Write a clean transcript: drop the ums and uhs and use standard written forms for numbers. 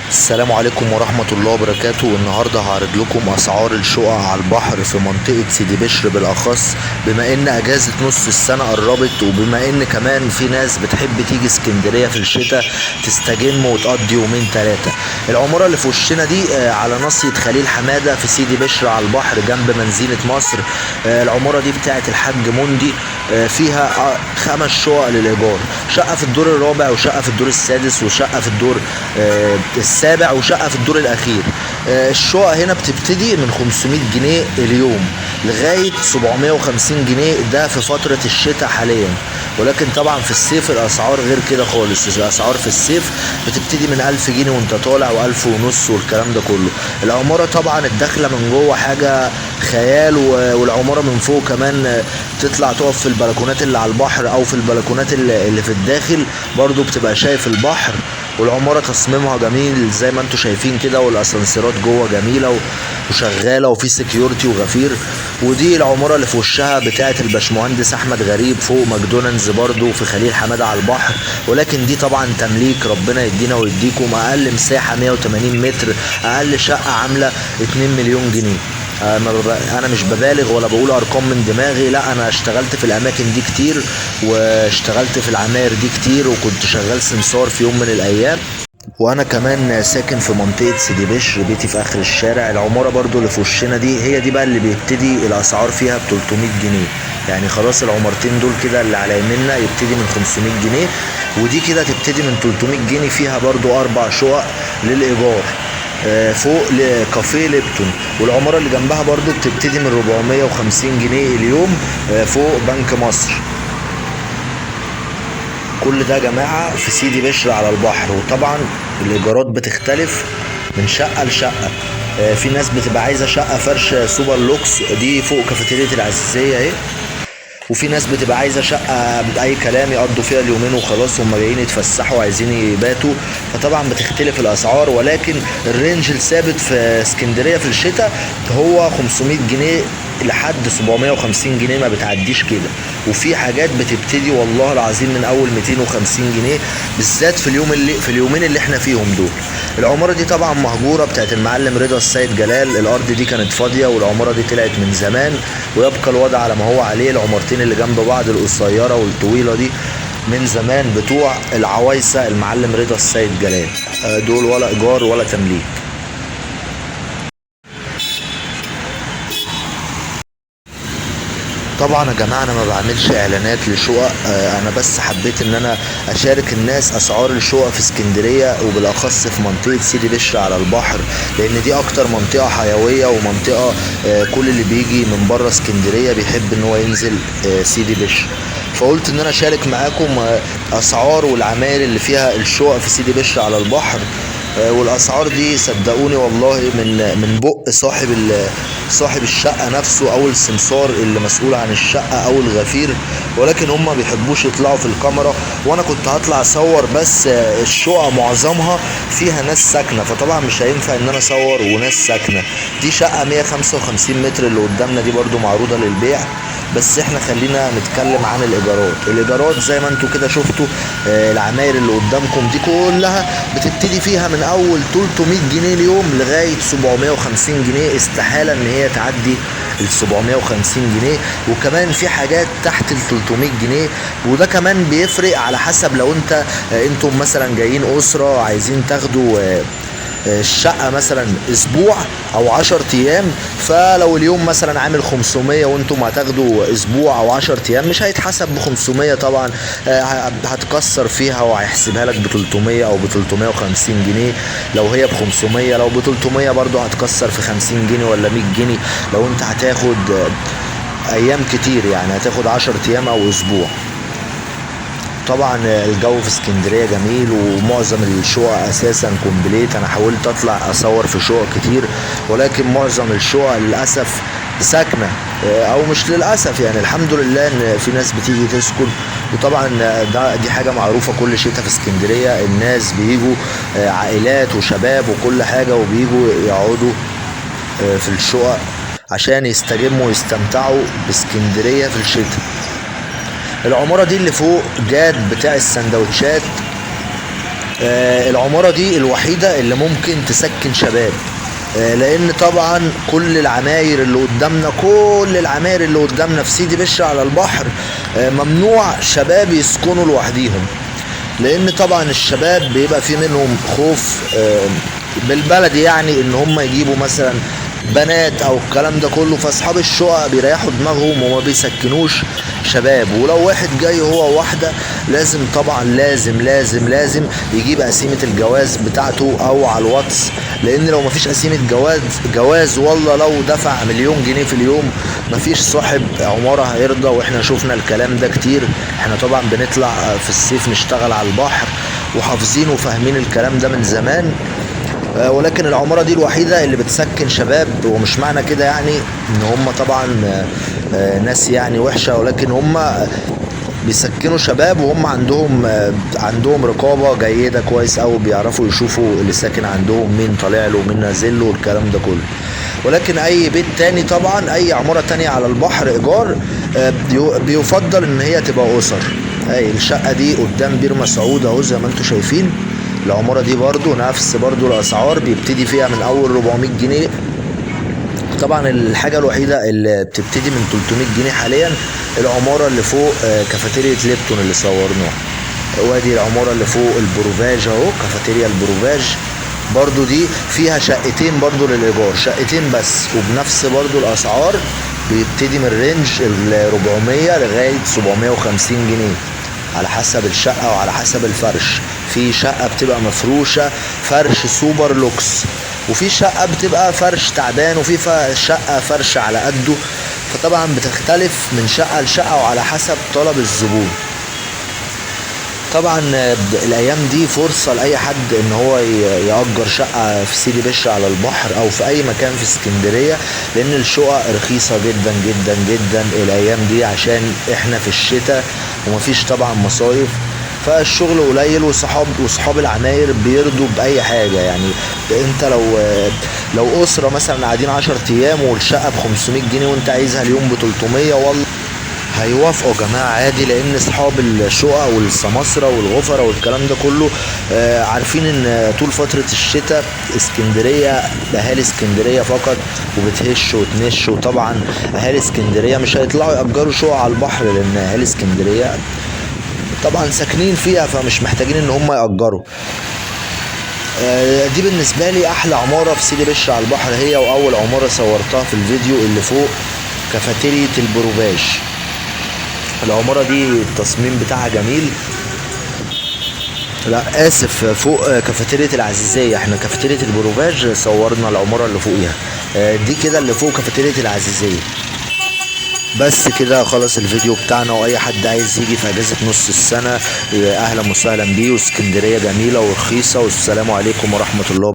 السلام عليكم ورحمة الله وبركاته. النهاردة هعرض لكم أسعار الشقق على البحر في منطقة سيدي بشر بالأخص، بما إن أجازة نص السنة قربت، وبما إن كمان في ناس بتحب تيجي اسكندرية في الشتاء تستجم وتقضي يومين تلاتة. العمارة اللي في وشنا دي على ناصية خليل حمادة في سيدي بشر على البحر جنب منزلة مصر. العمارة دي بتاعت الحاج موندي. فيها 5 شقق للإيجار، شقة في الدور الرابع وشقة في الدور السادس وشقة في الدور السابع وشقة في الدور الأخير. الشقق هنا بتبتدي من 500 جنيه اليوم لغاية 750 جنيه، ده في فترة الشتاء حاليا. ولكن طبعا في الصيف الأسعار غير كده خالص. الأسعار في الصيف بتبتدي من 1000 جنيه وانت طالع و1500 والكلام ده كله. العمارة طبعا الداخلة من جوه حاجة خيال، والعمارة من فوق كمان تطلع تقف في البلكونات اللي على البحر او في البلكونات اللي في الداخل برضو بتبقى شايف البحر. والعمارة تصميمها جميل زي ما انتم شايفين كده، والاسانسيرات جوه جميلة وشغالة وفي سكيورتي وغفير. ودي العمارة اللي في وشها بتاعة الباشمهندس احمد غريب فوق ماكدونالدز برضو في خليل حمادة على البحر. ولكن دي طبعا تمليك، ربنا يدينا ويديكم. اقل مساحة 180 متر، اقل شقة عاملة 2 مليون جنيه. انا مش ببالغ ولا بقول ارقام من دماغي، لا انا اشتغلت في الاماكن دي كتير، واشتغلت في العماير دي كتير، وكنت شغال سمسار في يوم من الايام. وانا كمان ساكن في منطقة سيدي بشر، بيتي في اخر الشارع. العمارة برضو اللي في وشنا دي هي دي بقى اللي بيبتدي الاسعار فيها ب 300 جنيه. يعني خلاص العمارتين دول كده اللي على يمنا يبتدي من 500 جنيه، ودي كده تبتدي من 300 جنيه. فيها برضو 4 شقق للايجار فوق لكافيه ليبتون. والعمارة اللي جنبها برضو بتبتدي من 450 جنيه اليوم فوق بنك مصر. كل ده يا جماعة في سيدي بشر على البحر. وطبعا الإيجارات بتختلف من شقة لشقة. في ناس بتبقى عايزة شقة فرش سوبر لوكس، دي فوق كافيتيريا العزيزية اهي. وفي ناس بتبقى عايزه شقه باي كلام يقضوا فيها اليومين وخلاص، هم جايين يتفسحوا وعايزين يباتوا. فطبعا بتختلف الاسعار، ولكن الرينج الثابت في اسكندريه في الشتاء هو 500 جنيه لحد 750 جنيه، ما بتعديش كده. وفي حاجات بتبتدي والله العظيم من اول 250 جنيه، بالذات في اليومين اللي احنا فيهم دول. العماره دي طبعا مهجوره بتاعت المعلم رضا السيد جلال. الارض دي كانت فاضيه، والعماره دي طلعت من زمان، ويبقى الوضع على ما هو عليه. العمارتين اللي جنب بعض القصيره والطويله دي من زمان بتوع العوايسه المعلم رضا السيد جلال. دول ولا ايجار ولا تمليك. طبعا يا جماعه انا ما بعملش اعلانات لشقق، انا بس حبيت ان انا اشارك الناس اسعار الشقق في اسكندريه، وبالاخص في منطقه سيدي بشر على البحر، لان دي اكتر منطقه حيويه ومنطقه كل اللي بيجي من بره اسكندريه بيحب ان هو ينزل سيدي بشر. فقلت ان انا اشارك معاكم اسعار والعماير اللي فيها الشقق في سيدي بشر على البحر. والاسعار دي صدقوني والله من بق صاحب الشقه نفسه، او السمسار اللي مسؤول عن الشقه، او الغفير. ولكن هم ما بيحبوش يطلعوا في الكاميرا، وانا كنت هطلع اصور بس. الشقه معظمها فيها ناس ساكنه، فطبعا مش هينفع ان انا اصور وناس ساكنه. دي شقه 155 متر اللي قدامنا دي برضو معروضه للبيع. بس احنا خلينا نتكلم عن الايجارات زي ما انتوا كده شفتوا. العماير اللي قدامكم دي كلها بتبتدي فيها من اول 300 جنيه اليوم لغايه 750 جنيه، استحاله ان هي تعدي ال 750 جنيه. وكمان في حاجات تحت ال 300 جنيه، وده كمان بيفرق على حسب. لو انتم مثلا جايين اسره عايزين تاخدوا الشقة مثلا اسبوع او 10 ايام، فلو اليوم مثلا عامل 500 وانتم هتاخدوا اسبوع او 10 ايام، مش هيتحسب ب 500 طبعا. هتكسر فيها وهيحسبها لك ب 300 او ب 350 جنيه. لو هي ب 500، لو ب 300 برضو هتكسر في 50 جنيه ولا 100 جنيه لو انت هتاخد ايام كتير، يعني هتاخد 10 ايام او اسبوع. طبعا الجو في اسكندريه جميل، ومعظم الشقق اساسا كومبليت. انا حاولت اطلع اصور في شقق كتير، ولكن معظم الشقق للاسف ساكنه، او مش للاسف يعني الحمد لله ان في ناس بتيجي تسكن. وطبعا دي حاجه معروفه كل شتاء في اسكندريه، الناس بيجوا عائلات وشباب وكل حاجه، وبيجوا يقعدوا في الشقق عشان يستجموا ويستمتعوا باسكندريه في الشتاء. العمارة دي اللي فوق جاد بتاع السندوتشات العمارة دي الوحيدة اللي ممكن تسكن شباب، لان طبعا كل العماير اللي قدامنا في سيدي بشر على البحر ممنوع شباب يسكنوا لوحديهم، لان طبعا الشباب بيبقى في منهم خوف بالبلدي، يعني ان هم يجيبوا مثلا بنات او الكلام ده كله، فاصحاب الشقق بيريحوا دماغهم وما بيسكنوش شباب. ولو واحد جاي هو واحده لازم طبعا لازم يجيب قسيمه الجواز بتاعته او على الواتس، لان لو مفيش قسيمه جواز والله لو دفع 1,000,000 جنيه في اليوم مفيش صاحب عماره هيرضى. واحنا شفنا الكلام ده كتير، احنا طبعا بنطلع في الصيف نشتغل على البحر وحافظين وفاهمين الكلام ده من زمان. ولكن العمارة دي الوحيدة اللي بتسكن شباب، ومش معنى كده يعني ان هم طبعا ناس يعني وحشة، ولكن هم بيسكنوا شباب وهم عندهم رقابة جيدة كويس أوي، بيعرفوا يشوفوا اللي ساكن عندهم مين طالع له ومين نازل له والكلام ده كله. ولكن اي بيت تاني طبعا، اي عمارة تانية على البحر ايجار بيفضل ان هي تبقى اسر. الشقة دي قدام بير مسعود اهو زي ما انتم شايفين. العمارة دي برضو نفس الاسعار، بيبتدي فيها من اول 400 جنيه. طبعا الحاجة الوحيدة اللي بتبتدي من 300 جنيه حاليا العمارة اللي فوق كافيتيريا ليبتون اللي صورناها. وادي العمارة اللي فوق البروفاج اهو، كافيتيريا البروفاج برضو دي فيها شقتين برضو للايجار، شقتين بس وبنفس برضو الاسعار، بيبتدي من رينج ال 400 لغاية 750 جنيه على حسب الشقة وعلى حسب الفرش. في شقة بتبقى مفروشة فرش سوبر لوكس، وفي شقة بتبقى فرش تعبان، وفي شقة فرش على قده، فطبعا بتختلف من شقة لشقة وعلى حسب طلب الزبون. طبعا الايام دي فرصة لاي حد ان هو يأجر شقة في سيدي بشر على البحر او في اي مكان في اسكندرية، لان الشقق رخيصة جدا جدا جدا الايام دي، عشان احنا في الشتاء ومفيش طبعا مصايف، فالشغل قليل، وصحاب العماير بيرضوا باي حاجة. يعني انت لو اسرة مثلا قاعدين 10 ايام والشقة ب500 جنيه وانت عايزها اليوم ب300، والله هيوافقوا يا جماعة عادي، لان اصحاب الشقق والسماسرة والغفرة والكلام ده كله عارفين ان طول فترة الشتاء اسكندرية اهالي اسكندرية فقط وبتهش وتنش، وطبعا اهالي اسكندرية مش هيطلعوا يأجروا شقق على البحر، لان اهالي اسكندرية طبعا ساكنين فيها فمش محتاجين ان هم يأجروا. دي بالنسبة لي احلى عمارة في سيدي بشر على البحر، هي واول عمارة صورتها في الفيديو اللي فوق كافيتيريا البروفاج. العمارة دي التصميم بتاعها جميل. لا اسف، فوق كافيتيريا العزيزية، احنا كافيتيريا البروفاج صورنا العمارة اللي فوقيها، دي كده اللي فوق كافيتيريا العزيزية. بس كده خلص الفيديو بتاعنا، واي حد عايز يجي في اجازة نص السنة اهلا وسهلا بيه، واسكندرية جميلة ورخيصة، والسلام عليكم ورحمة الله.